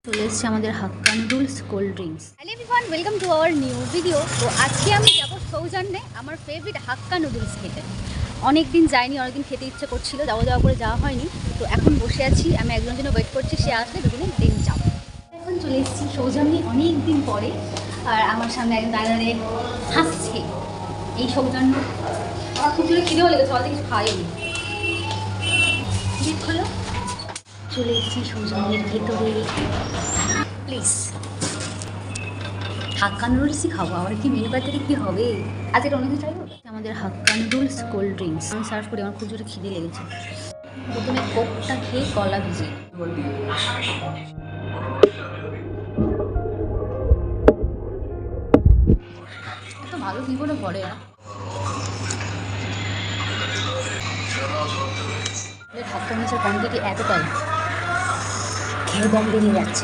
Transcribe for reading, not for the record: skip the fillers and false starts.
চলে এসেছে আমাদের hakka noodles cold drinks. Hello everyone, welcome to our new video. তো আজকে আমি যাবো সৌজন্যে আমার ফেভারিট হাক্কা নুডলস খেতে। অনেক দিন যাইনি, অনেকদিন খেতে ইচ্ছে করছিল, যাওয়া করে যাওয়া হয়নি। তো এখন বসে আছি, আমি একজনের জন্য ওয়েট করছি, সে আসলে দুদিনে দিন যাবো। এখন চলে এসেছি সৌজন্যে অনেক দিন পরে, আর আমার সামনে একজন দাঁড়িয়ে হাসছে। এই সৌজন্য আমার খুব জোরে খিদেও লেগেছে, অনেক কিছু খাইনি। ঠিক হলো, চলে এসেছি সৌজন্যের ভেতরে। প্লিজ হাক্কা নুডলসই খাবো, আমার কি মেনু কার্ড থেকে কী হবে? আজকে অনেক কিছু চাইবো। আমাদের হাক্কা নুডলস কোল্ড ড্রিঙ্কস আমি সার্চ করি, আমার খুব জোরে খিদে লেগেছে। প্রথমে কোকটা খেয়ে কলা ভিজে এত ভালো কী করে পড়ে না। হাক্কা নুডলসের কোয়ান্টিটি এতটাই, খেয়ে দম বেরিয়ে যাচ্ছে।